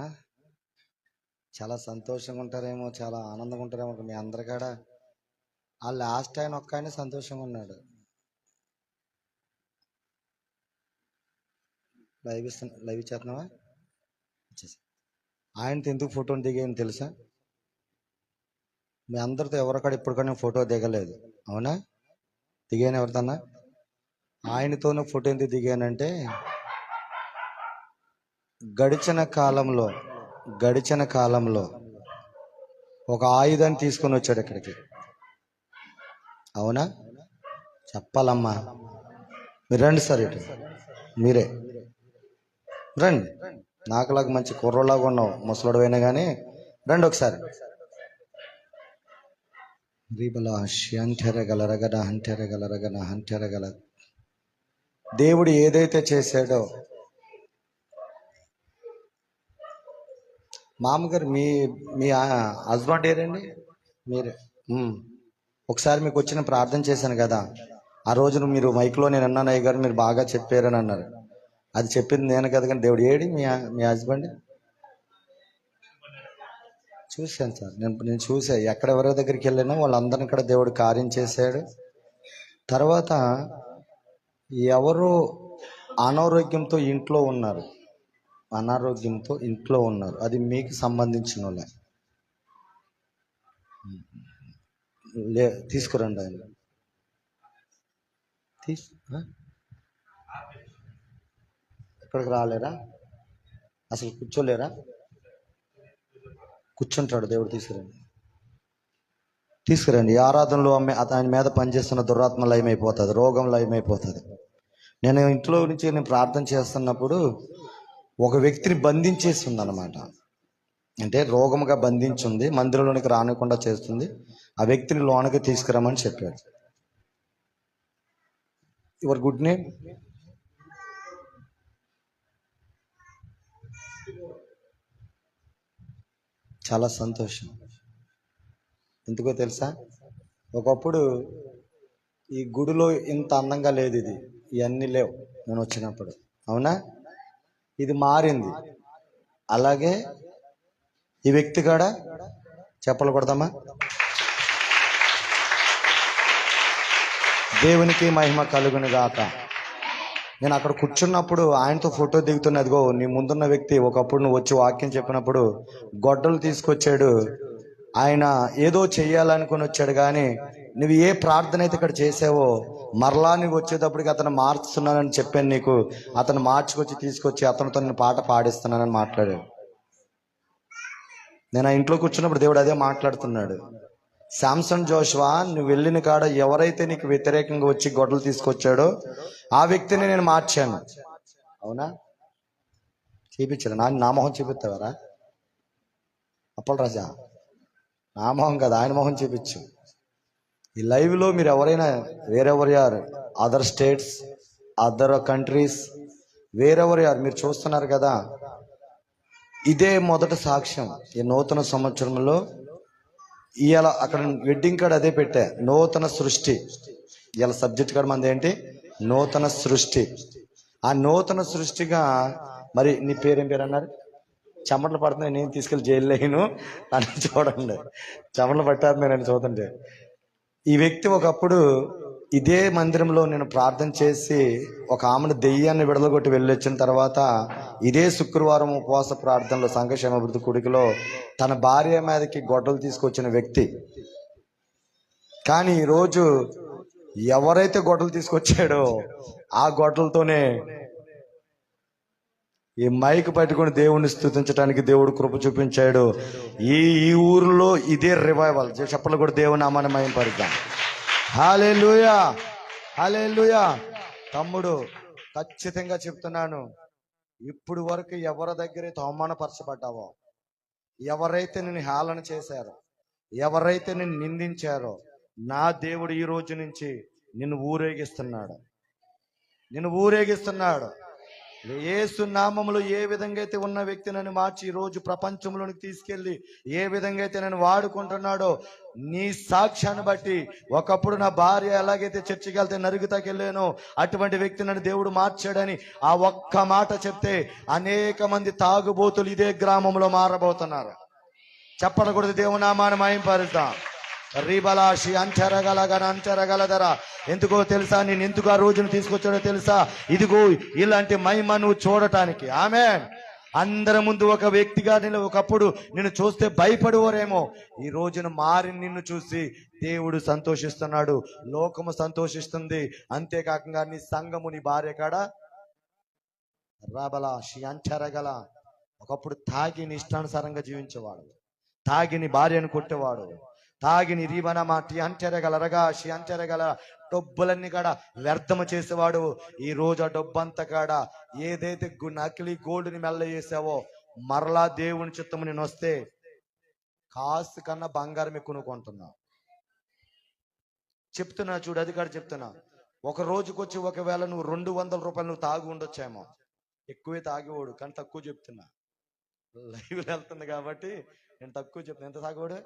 ఆ? చాలా సంతోషంగా ఉంటారేమో, చాలా ఆనందంగా ఉంటారేమో మీ అందరికాడ. ఆ లాస్ట్ ఆయన ఒక్క ఆయన సంతోషంగా ఉన్నాడు. లైవ్ ఇచ్చేస్తున్నావా? ఆయనతో ఎందుకు ఫోటో దిగాయని తెలుసా? మీ అందరితో ఎవరికాడ ఇప్పటికన్నా ఫోటో దిగలేదు, అవునా? దిగాను ఎవరితోన్నా? ఆయనతోనే ఫోటో ఎందుకు దిగానంటే గడిచిన కాలంలో ఒక ఆయుధాన్ని తీసుకొని వచ్చాడు ఇక్కడికి, అవునా? చెప్పాలమ్మా. మీరు రండి సార్, ఇటు మీరే రండి. నాకులాగా మంచి కుర్రోలాగా ఉన్నావు, ముసలోడు అయినా కానీ రండి ఒకసారి. దేవుడు ఏదైతే చేశాడో, మామగారు మీ మీ హస్బెండ్ ఏరండి? మీరే. ఒకసారి మీకు వచ్చిన ప్రార్థన చేశాను కదా, ఆ రోజున మీరు మైక్లో నేను అన్నాను, అయ్య గారు మీరు బాగా చెప్పారని అన్నారు. అది చెప్పింది నేను కదా, కానీ దేవుడు ఏడి మీ హస్బెండ్? చూశాను సార్, నేను చూసా. ఎక్కడెవరి దగ్గరికి వెళ్ళినా వాళ్ళందరినీ కూడా దేవుడు కార్యం చేశాడు. తర్వాత ఎవరు అనారోగ్యంతో ఇంట్లో ఉన్నారు, అది మీకు సంబంధించిన వాళ్ళే. తీసుకురండి ఆయన. ఇక్కడికి రాలేరా? అసలు కూర్చోలేరా? కూర్చుంటాడు దేవుడు. తీసుకురండి. ఈ ఆరాధనలో ఆయన మీద పనిచేస్తున్న దురాత్మ లయమైపోతుంది, రోగం లయమైపోతుంది. నేను ఇంట్లో నుంచి నేను ప్రార్థన చేస్తున్నప్పుడు ఒక వ్యక్తిని బంధించేసి ఉందన్నమాట. అంటే రోగముగా బంధించింది, మందిరంలోనికి రానికుండా చేస్తుంది. ఆ వ్యక్తిని లోనకి తీసుకురమ్మని చెప్పాడు. Your good name? చాలా సంతోషం. ఎందుకో తెలుసా, ఒకప్పుడు ఈ గుడిలో ఇంత అందంగా లేదు, ఇవన్నీ లేవు నేను వచ్చినప్పుడు, అవునా? ఇది మారింది. అలాగే ఈ వ్యక్తి కూడా చెప్పలు కొడదామా? దేవునికి మహిమ కలుగును గాక. నేను అక్కడ కూర్చున్నప్పుడు ఆయనతో ఫోటో దిగుతున్నదిగో నీ ముందున్న వ్యక్తి ఒకప్పుడు నువ్వు వచ్చి వాక్యం చెప్పినప్పుడు గొడ్డలు తీసుకొచ్చాడు. ఆయన ఏదో చెయ్యాలనుకుని వచ్చాడు, కానీ నువ్వు ఏ ప్రార్థన అయితే ఇక్కడ చేసావో మరలా నువ్వు వచ్చేటప్పటికి అతను మార్చుతున్నానని చెప్పాను నీకు. అతను మార్చుకొచ్చి తీసుకొచ్చి అతనితో నేను పాట పాడిస్తున్నానని మాట్లాడాడు. నేను ఆ ఇంట్లో కూర్చున్నప్పుడు దేవుడు అదే మాట్లాడుతున్నాడు. శాంసన్ జోషువా, నువ్వు వెళ్ళిన కాడ ఎవరైతే నీకు వ్యతిరేకంగా వచ్చి గొడ్డలు తీసుకొచ్చాడో ఆ వ్యక్తిని నేను మార్చాను, అవునా? చూపించాను. నా మొహం చూపిస్తావారా? అప్పల రాజా, నా మొహం కదా, ఆయన మొహం చూపించు. ఈ లైవ్లో మీరు ఎవరైనా wherever are other states, other countries, wherever are మీరు చూస్తున్నారు కదా. ఇదే మొదటి సాక్ష్యం. ఈ నూతన సంవత్సరంలో ఇవాళ అక్కడ వెడ్డింగ్ కార్డ్ అదే పెట్టా, నూతన సృష్టి. ఇవాళ సబ్జెక్ట్ కార్డ్ మంది ఏంటి? నూతన సృష్టి. ఆ నూతన సృష్టిగా మరి నీ పేరేం పేరు అన్నారు? చెమటలు పడుతున్నాయి, నేను తీసుకెళ్ళి జైలు అయిను అని చూడండి. చెమటలు పట్టేస్తున్నాయి నేను చూడండి. ఈ వ్యక్తి ఒకప్పుడు ఇదే మందిరంలో నేను ప్రార్థన చేసి ఒక ఆమెను దెయ్యాన్ని విడదగొట్టి వెళ్ళొచ్చిన తర్వాత ఇదే శుక్రవారం ఉపవాస ప్రార్థనలో సంఘక్షేమ అభివృద్ధి కూడికలో తన భార్య మీదకి గొడ్డలు తీసుకొచ్చిన వ్యక్తి. కానీ ఈరోజు ఎవరైతే గొడ్డలు తీసుకొచ్చాడో ఆ గొడ్డలతోనే ఈ మైక్ పట్టుకుని దేవుణ్ణి స్తుతించడానికి దేవుడు కృప చూపించాడు. ఈ ఊరిలో ఇదే రివైవల్. చెప్పలు కూడా దేవుని నామాన్ని మహిమపరుద్దాం. హల్లెలూయా, హల్లెలూయా. తమ్ముడు, ఖచ్చితంగా చెప్తున్నాను, ఇప్పుడు వరకు ఎవరి దగ్గరైతే అవమానపరచబడ్డావో, ఎవరైతే నిన్ను హేళన చేశారో, ఎవరైతే నిన్ను నిందించారో, నా దేవుడు ఈ రోజు నుంచి నిన్ను ఊరేగిస్తున్నాడు. యేసు నామములో ఏ విధంగా అయితే ఉన్న వ్యక్తి నన్ను మార్చి ఈ రోజు ప్రపంచంలోనికి తీసుకెళ్లి ఏ విధంగా అయితే నన్ను వాడుకుంటున్నాడో నీ సాక్ష్యాన్ని బట్టి, ఒకప్పుడు నా భార్య ఎలాగైతే చర్చికి వెళ్తే నరుగుతాకెళ్ళానో అటువంటి వ్యక్తి నన్ను దేవుడు మార్చాడని ఆ ఒక్క మాట చెప్తే అనేక మంది తాగుబోతులు ఇదే గ్రామంలో మారబోతున్నారు. చెప్పకూడదు, దేవునామాన్ని మహింపరుద్దాం. రీబలాషి అంచరగలధర. ఎందుకో తెలుసా, నేను ఎందుకు ఆ రోజును తీసుకొచ్చాడో తెలుసా? ఇదిగో ఇలాంటి మహిమ నువ్వు చూడటానికి. ఆమేన్. అందరి ముందు ఒక వ్యక్తిగా నేను ఒకప్పుడు నిన్ను చూస్తే భయపడేవారేమో, ఈ రోజున మారి నిన్ను చూసి దేవుడు సంతోషిస్తున్నాడు, లోకము సంతోషిస్తుంది. అంతేకాకుండా నీ సంఘము, నీ భార్య కాడ రాబలాషి అంచరగల. ఒకప్పుడు తాగి నీ ఇష్టానుసారంగా జీవించేవాడు, తాగి నీ భార్యను కొట్టేవాడు, తాగిని రీవనమాటి అంచెరగల షి అంచెరగల డబ్బులన్నీ కాడ వ్యర్థము చేసేవాడు. ఈ రోజు ఆ డబ్బంతా కాడ ఏదైతే నకిలీ గోల్డ్ని మెల్ల చేసావో, మరలా దేవుని చిత్తము నేను వస్తే కాసు కన్నా బంగారం ఎక్కువ నువ్వు కొంటున్నావు. చెప్తున్నా చూడు, అది కాడ చెప్తున్నా. ఒక రోజుకొచ్చి ఒకవేళ నువ్వు 200 రూపాయలు నువ్వు తాగి ఉండొచ్చేమో, ఎక్కువే తాగేవాడు కానీ తక్కువ చెప్తున్నా. లైవ్ వెళ్తుంది కాబట్టి నేను తక్కువ చెప్తున్నా. ఎంత తాగేవాడు?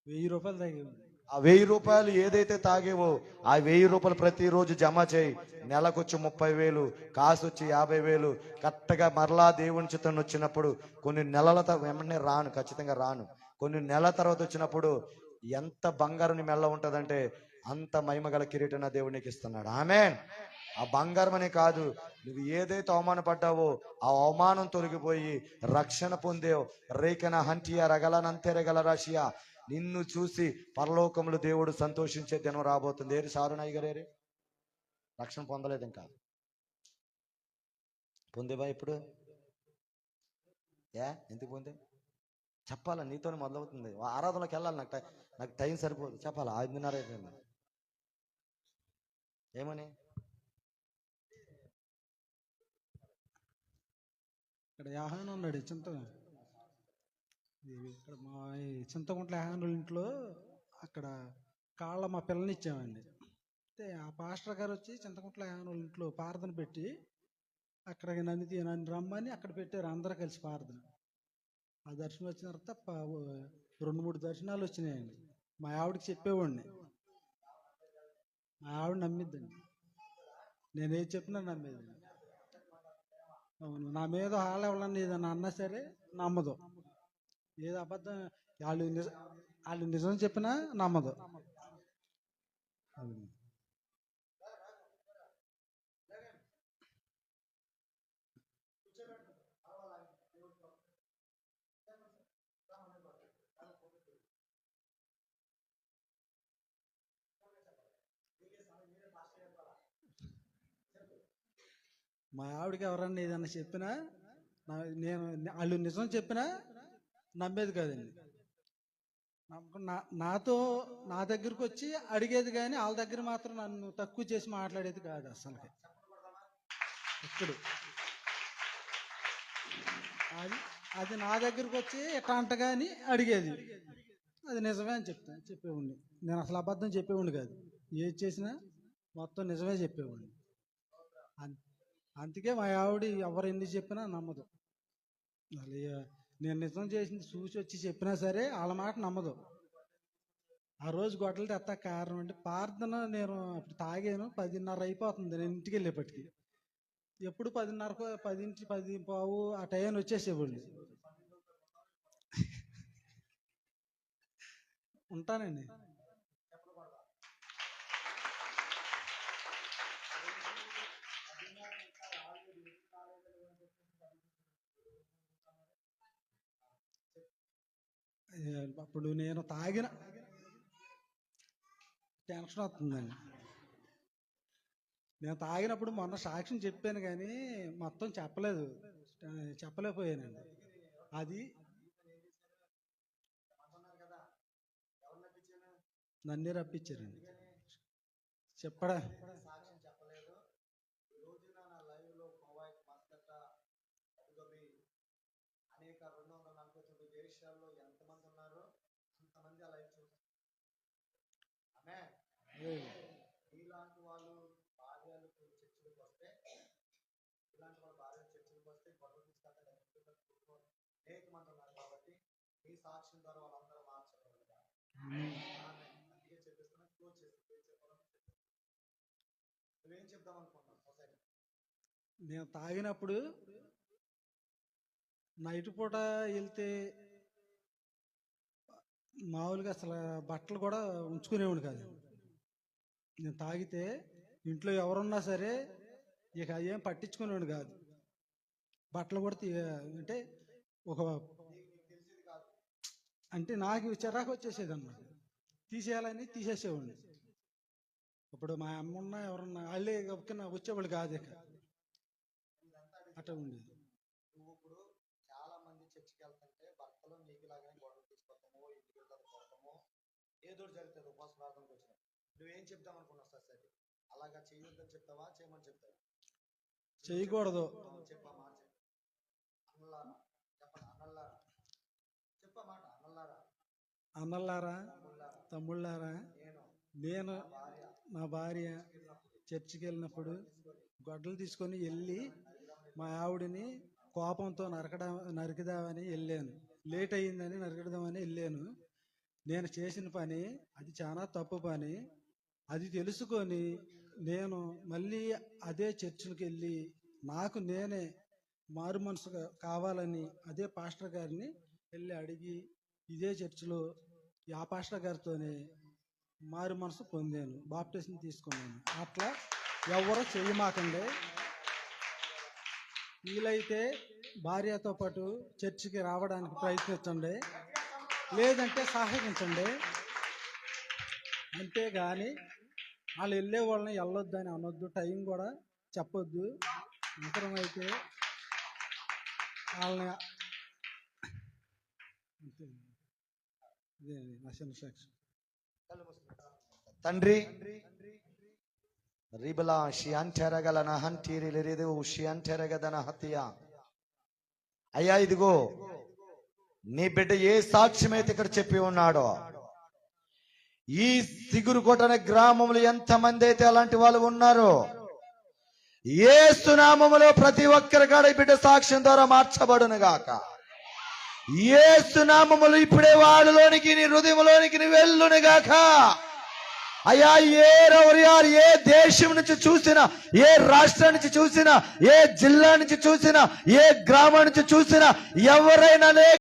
1000 రూపాయలు తాగేవాడు. ఆ 1000 రూపాయలు ఏదైతే తాగేవో ఆ 1000 రూపాయలు ప్రతిరోజు జమ చేయి. నెలకొచ్చి 30,000, కాసు వచ్చి 50,000. కరెక్ట్గా మరలా దేవుని చిత్తం వచ్చినప్పుడు కొన్ని నెలల తర్వాత వెంటనే రాను, ఖచ్చితంగా రాను, కొన్ని నెలల తర్వాత వచ్చినప్పుడు ఎంత బంగారం మెల్ల ఉంటుందంటే అంత మహిమగల కిరీటం నా దేవునికి ఇస్తున్నాడు. ఆమేన్. ఆ బంగారం అనే కాదు, నువ్వు ఏదైతే అవమానపడ్డావో ఆ అవమానం తొలగిపోయి రక్షణ పొందేవు. రేఖన హంటియా రగలనంతే రగల రాశియా. నిన్ను చూసి పరలోకములు దేవుడు సంతోషించే దినం రాబోతుంది. ఏరి సారునాయి గారు రక్షణ పొందలేదు, ఇంకా పొందేవా? ఇప్పుడు ఎందుకు పొందే? చెప్పాలా? నీతోనే మొదలవుతుంది. ఆరాధనలోకి వెళ్ళాలి. నాకు టైం సరిపోదు. చెప్పాలా? 5:30 అయిపోయింది. ఏమని? ఇక్కడ యాహాను ఉన్నాడు ఇక్కడ మా చింతకుంట్ల యాహాను ఇంట్లో అక్కడ కాళ్ళ మా పిల్లని ఇచ్చామండి. అయితే ఆ పాస్టర్ గారు వచ్చి చింతకుంట్ల యాహాను ఇంట్లో ప్రార్థన పెట్టి అక్కడికి నన్ను రమ్మని అక్కడ పెట్టారు. అందరూ కలిసి ప్రార్థన. ఆ దర్శనం వచ్చిన తర్వాత 2-3 దర్శనాలు వచ్చినాయండి. మా ఆవిడకి చెప్పేవాడిని, మా ఆవిడ నమ్మిద్దండి, నేనేది చెప్పినా నమ్మేదండి. అవును, నా మీద హాల్ ఎవరన్నా ఏదన్నా అన్నా సరే నమ్మదు. ఏదో అబద్ధం, వాళ్ళు నిజం చెప్పినా నమ్మదు. మా ఆవిడకి ఎవరన్నా ఏదన్నా చెప్పినా నేను వాళ్ళు నిజం చెప్పినా నమ్మేది కాదండి. నాతో నా దగ్గరకు వచ్చి అడిగేది కానీ వాళ్ళ దగ్గర మాత్రం నన్ను తక్కువ చేసి మాట్లాడేది కాదు అసలు. ఇప్పుడు అది నా దగ్గరకు వచ్చి ఎట్లా అంట కానీ అడిగేది, అది నిజమే అని చెప్పేవాడిని. నేను అసలు అబద్ధం చెప్పేవాడిని కాదు. ఏది చేసినా మొత్తం నిజమే చెప్పేవాడిని. అందుకే మా ఆవిడ ఎవరు ఎన్ని చెప్పినా నమ్మదు. అసలు నేను నిజం చేసింది చూసి వచ్చి చెప్పినా సరే వాళ్ళ మాట నమ్మదు. ఆ రోజు గొడ్డలు తెత్తా కారణం అంటే ప్రార్థన. నేను అప్పుడు తాగాను, 10:30 అయిపోతుంది నేను ఇంటికి వెళ్ళేపటికి. ఎప్పుడు 10:30, 10, 10:15 ఆ టైం వచ్చేసేవాళ్ళు. ఉంటానండి. అప్పుడు నేను తాగిన టెన్షన్ వస్తుందండి. నేను తాగినప్పుడు మొన్న సాక్ష్యం చెప్పాను కానీ మొత్తం చెప్పలేకపోయానండి. అది నన్నే రప్పించారండి చెప్పడా. అనేక 249 దేశాల్లో ఎంతమంది ఉన్నారో అంతమంది ఆ లైవ్ చూస్తారు. ఇలాంటి వాళ్ళు భార్యలు చర్చలకు వస్తే మీ సాక్ష్యం ద్వారా వాళ్ళందరూ మార్చబడతారు. అందుకే చెప్పిస్తున్నా, క్లోజ్ చేసి నువ్వేం చెప్దాం అనుకుంటున్నావు సొసైటీ? నేను తాగినప్పుడు నైట్ పూట వెళ్తే మామూలుగా అసలు బట్టలు కూడా ఉంచుకునేవాడు కాదు. నేను తాగితే ఇంట్లో ఎవరున్నా సరే ఇక ఏం పట్టించుకునేవాడు కాదు. బట్టలు కూడా అంటే ఒక అంటే నాకు చిరాకు వచ్చేసేది అన్నమాట. తీసేయాలని తీసేసేవాడిని. ఇప్పుడు మా అమ్మ ఉన్నా ఎవరన్నా వాళ్ళే గబుక్కున వచ్చేవాళ్ళు కాదు. ఇక అట్లా ఉండేది. నువ్వు ఇప్పుడు చాలా మంది చర్చికి వెళ్తుంటే భర్తలు నీకు లాగానే గొడవలు తీసుకొస్తామో, ఇంటికి వెళ్తారు పోతామో, ఏదో జరుగుతుంది ఉపవాస ప్రార్థనకు వచ్చిన. నువ్వేం చెప్దాం అనుకున్నావు సొసైటీ? అలాగా చేయొద్దని చెప్తావా, చేయమని చెప్తావా? చేయకూడదు. చెప్పా మాట అన్నలారా, చెప్పండి అన్నలారా, చెప్పమాట అన్నలారా, అన్నలారా, తమ్ముళ్ళారా, నేను నా భార్య చర్చికి వెళ్ళినప్పుడు గొడ్డలు తీసుకొని వెళ్ళి మా ఆవిడని కోపంతో నరికిదామని వెళ్ళాను. లేట్ అయ్యిందని నరకదామని వెళ్ళాను. నేను చేసిన పని అది చాలా తప్పు పని. అది తెలుసుకొని నేను మళ్ళీ అదే చర్చికి వెళ్ళి నాకు నేనే మారు మనసు కావాలని అదే పాస్టర్ గారిని వెళ్ళి అడిగి ఇదే చర్చిలో ఆ పాస్టర్ గారితోనే మారు మనసు పొందాను, బాప్టిజం తీసుకున్నాను. అట్లా ఎవరో చేయమాకండి. వీలైతే భార్యతో పాటు చర్చికి రావడానికి ప్రయత్నించండి, లేదంటే సహాయించండి. అంతేగాని వాళ్ళు వెళ్ళే వాళ్ళని వెళ్ళొద్దని అనొద్దు, టైం కూడా చెప్పొద్దు. అవసరమైతే వాళ్ళని ఇదే నా చిన్న సాక్షి. తండ్రి రిబలా షియాంటెరగలన హంటీరిలిరిదు షియాంటెరగదన హతియా. అయ్యా ఇదిగో నీ బిడ్డ ఏ సాక్ష్యమైతే ఇక్కడ చెప్పి ఉన్నాడో, ఈ సిగురుకొట్టన గ్రామంలో ఎంతమంది అయితే అలాంటి వాళ్ళు ఉన్నారో, యేసు నామములో ప్రతి ఒక్కరి కాడ ఈ బిడ్డ సాక్ష్యం ద్వారా మార్చబడును గాక. యేసు నామములు ఇప్పుడే వాళ్ళలోనికి, నీ హృదయంలోనికి నీ వెళ్ళును గాక. అయ్యా ఏ దేశం నుంచి చూసినా, ఏ రాష్ట్రం నుంచి చూసినా, ఏ జిల్లా నుంచి చూసినా, ఏ గ్రామం నుంచి చూసినా, ఎవరైనా